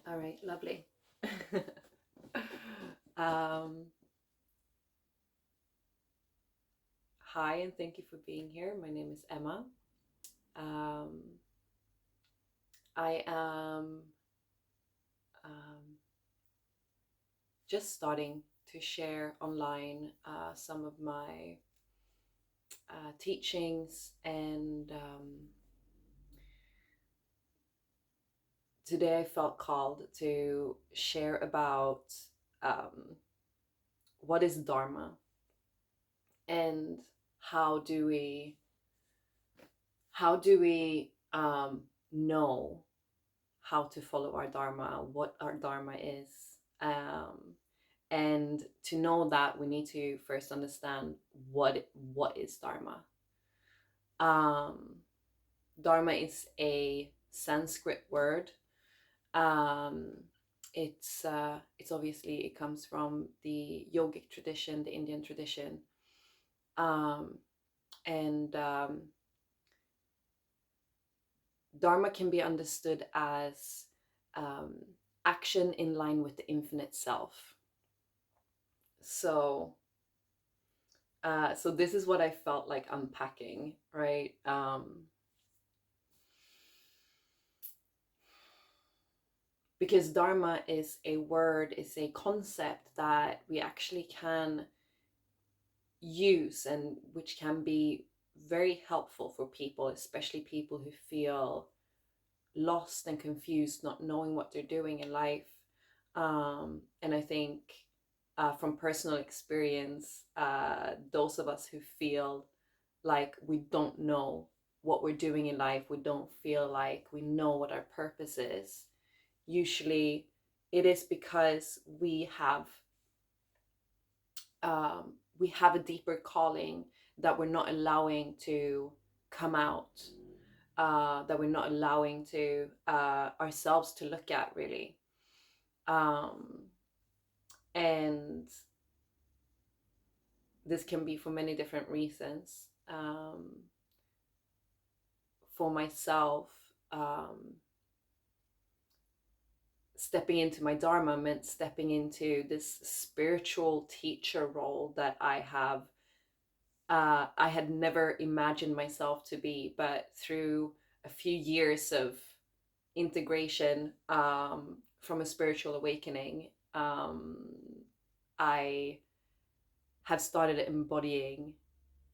All right, lovely. um, Hi, and thank you for being here. My name is Emma. Um, I am um, just starting to share online some of my teachings, and today I felt called to share about um, what is Dharma and how do we how do we know how to follow our dharma, what our dharma is, and to know that we need to first understand what is dharma. Um, Dharma is a Sanskrit word. Um, it's obviously it comes from the yogic tradition, the Indian tradition, um, and Dharma can be understood as um, action in line with the infinite self. So, so this is what I felt like unpacking, right? Because Dharma is a word, is a concept that we actually can use and which can be very helpful for people, especially people who feel lost and confused, not knowing what they're doing in life. And I think from personal experience, those of us who feel like we don't know what we're doing in life, we don't feel like we know what our purpose is, usually it is because we have a deeper calling that we're not allowing to come out, that we're not allowing to ourselves to look at really. Um, and this can be for many different reasons. For myself, stepping into my dharma meant stepping into this spiritual teacher role that I had never imagined myself to be, but through a few years of integration, from a spiritual awakening, I have started embodying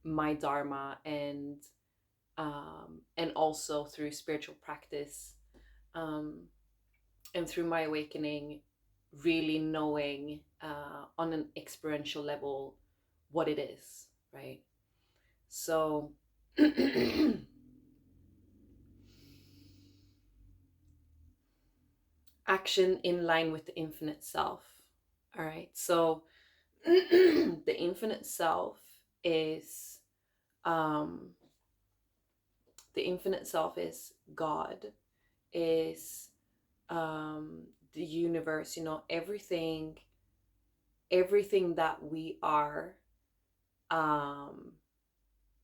my dharma, and also through spiritual practice, um, and through my awakening, really knowing on an experiential level what it is, right? So action in line with the infinite self. All right. So the infinite self is um the infinite self is God, is the universe, everything that we are, um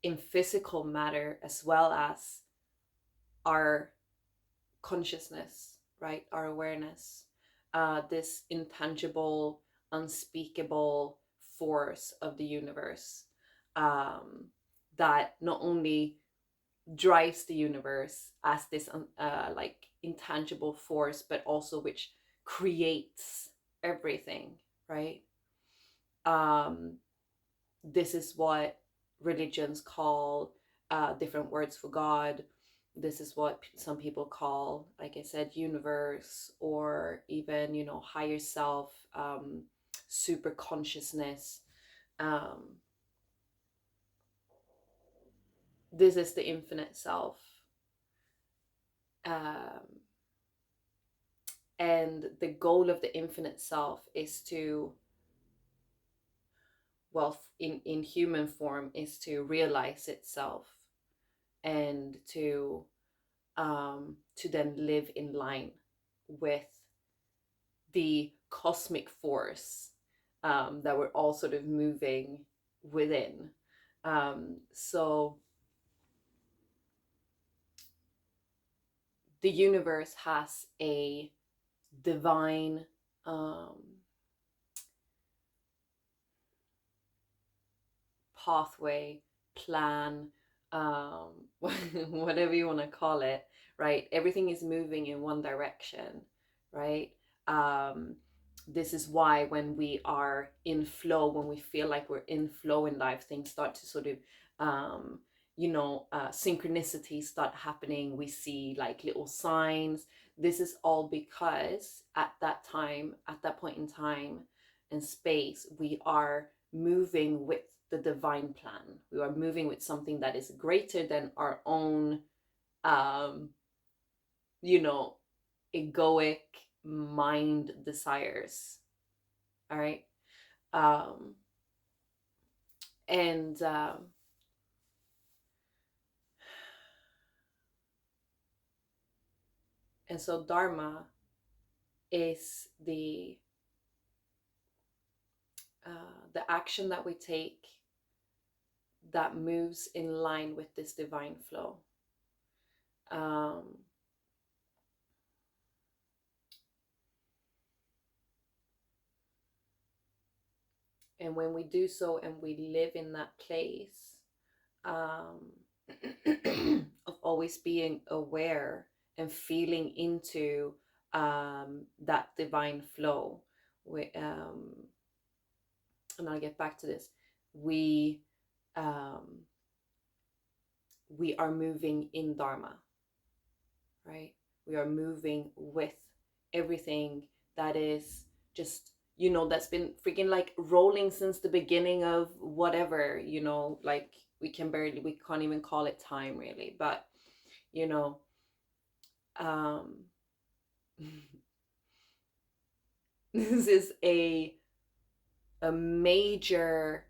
in physical matter, as well as our consciousness, right? Our awareness, this intangible, unspeakable force of the universe, um, that not only drives the universe as this like intangible force, but also which creates everything, right? Um, this is what religions call different words for God. This is what some people call, like I said, universe, or even, higher self, super consciousness. Um, this is the infinite self. Um, and the goal of the infinite self is to, well, in human form, is to realize itself, and to then live in line with the cosmic force, that we're all sort of moving within. So the universe has a divine um, pathway, plan, um, whatever you want to call it, right? Everything is moving in one direction, right? Um, this is why when we are in flow, when we feel like we're in flow in life, things start to sort of, synchronicities start happening. We see like little signs. This is all because at that time, at that point in time and space, we are moving with the divine plan. We are moving with something that is greater than our own, um, you know, egoic mind desires. All right. Um, and and so Dharma is the action that we take that moves in line with this divine flow. Um, and when we do so and we live in that place, um, of always being aware and feeling into that divine flow. We, and I'll get back to this. We um, we are moving in Dharma, right? We are moving with everything that is just, that's been freaking like rolling since the beginning of whatever, like we can't even call it time really, but you know, um, this is a majorly,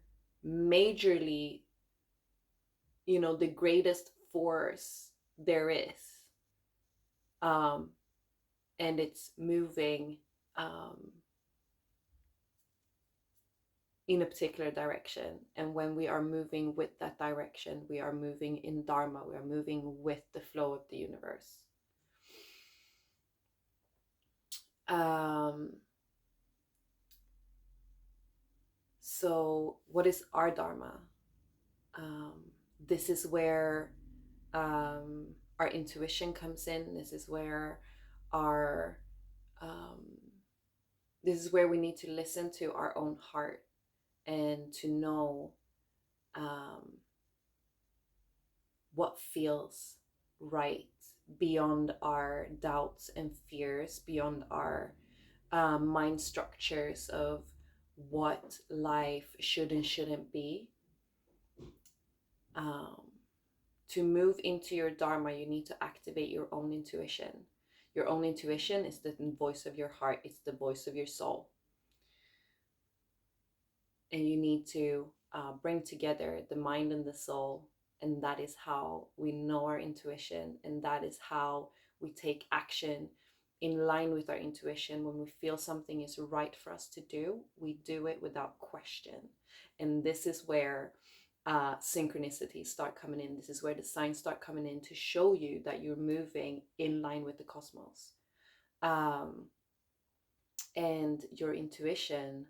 the greatest force there is, um, and it's moving um, in a particular direction. And when we are moving with that direction, we are moving in Dharma. We are moving with the flow of the universe. Um, so, what is our Dharma? Um, this is where our intuition comes in. This is where our um, this is where we need to listen to our own heart and to know um, what feels right beyond our doubts and fears, beyond our mind structures of what life should and shouldn't be. Um, to move into your Dharma, you need to activate your own intuition. Your own intuition is the voice of your heart, it's the voice of your soul. And you need to bring together the mind and the soul. And that is how we know our intuition. And that is how we take action in line with our intuition. When we feel something is right for us to do, we do it without question. And this is where synchronicities start coming in. This is where the signs start coming in to show you that you're moving in line with the cosmos. Um, and your intuition,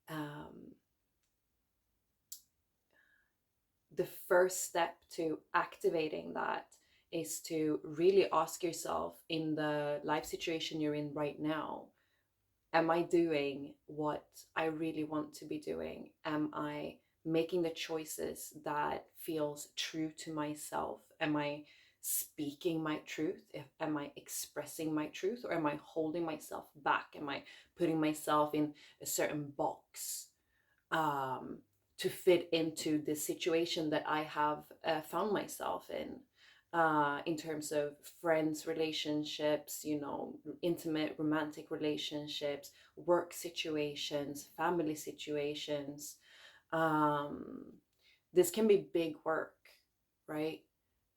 um, the first step to activating that is to really ask yourself, in the life situation you're in right now, am I doing what I really want to be doing? Am I making the choices that feels true to myself? Am I speaking my truth? Am I expressing my truth, or am I holding myself back? Am I putting myself in a certain box um, to fit into the situation that I have found myself in terms of friends, relationships, intimate romantic relationships, work situations, family situations. Um, this can be big work, right?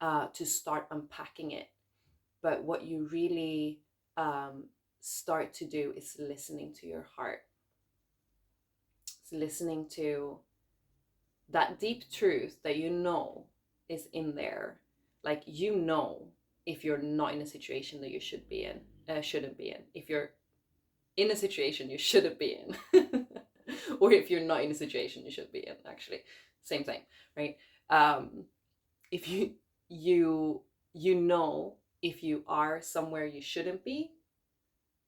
To start unpacking it. But what you really start to do is listening to your heart. It's listening to that deep truth that is in there. Like, if you're not in a situation that you shouldn't be in. If you're in a situation you shouldn't be in, or if you're not in a situation you should be in, actually, same thing, right? If you know if you are somewhere you shouldn't be,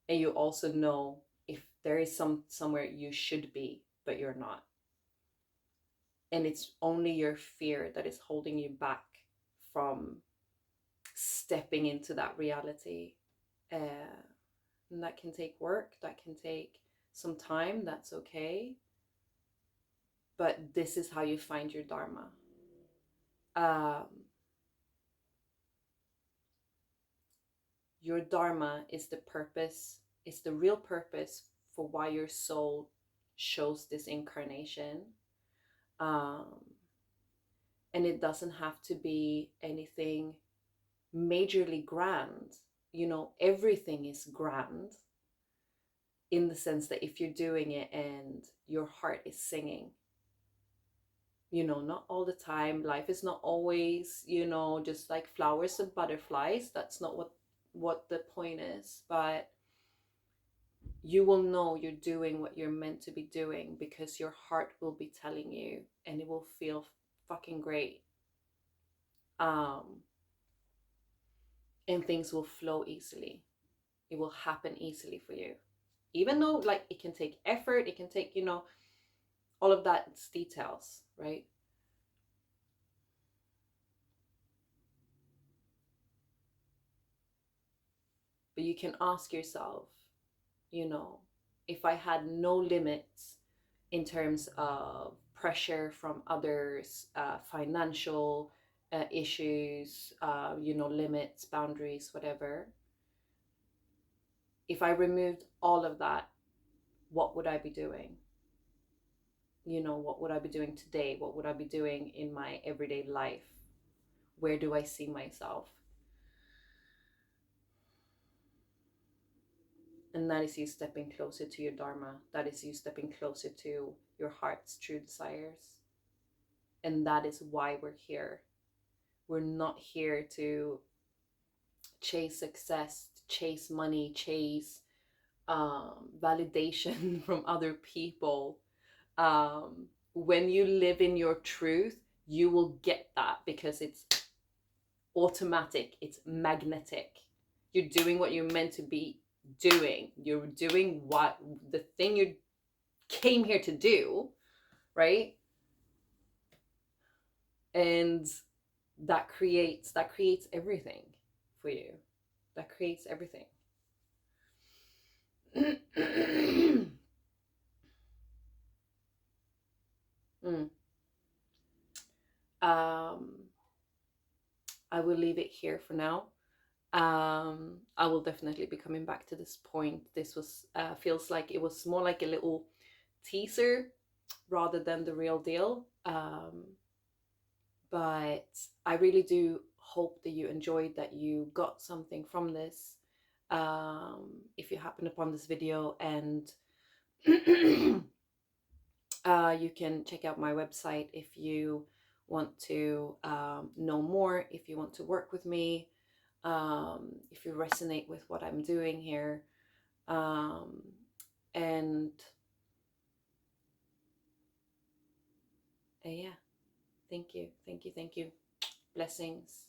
and you also know if there is somewhere you should be but you're not, and it's only your fear that is holding you back from stepping into that reality. And that can take work, that can take some time, that's okay. But this is how you find your Dharma. Your Dharma is the purpose, is the real purpose for why your soul shows this incarnation. And it doesn't have to be anything majorly grand. Everything is grand in the sense that if you're doing it and your heart is singing, not all the time. Life is not always, just like flowers and butterflies. That's not what the point is. But you will know you're doing what you're meant to be doing because your heart will be telling you, and it will feel fucking great. And things will flow easily. It will happen easily for you. Even though, like, it can take effort, it can take, all of that details, right? But you can ask yourself, if I had no limits in terms of pressure from others, financial issues, limits, boundaries, whatever. If I removed all of that, what would I be doing? What would I be doing today? What would I be doing in my everyday life? Where do I see myself? And that is you stepping closer to your Dharma. That is you stepping closer to your heart's true desires. And that is why we're here. We're not here to chase success, chase money, chase validation from other people. When you live in your truth, you will get that because it's automatic, it's magnetic. You're doing what you're meant to be doing. You're doing what the thing you came here to do, right? And that creates everything for you. That creates everything. mm. I will leave it here for now. I will definitely be coming back to this point. This was feels like it was more like a little teaser rather than the real deal. But I really do hope that you enjoyed, that you got something from this. If you happen upon this video, and you can check out my website if you want to know more, if you want to work with me, if you resonate with what I'm doing here. And yeah, thank you. Blessings.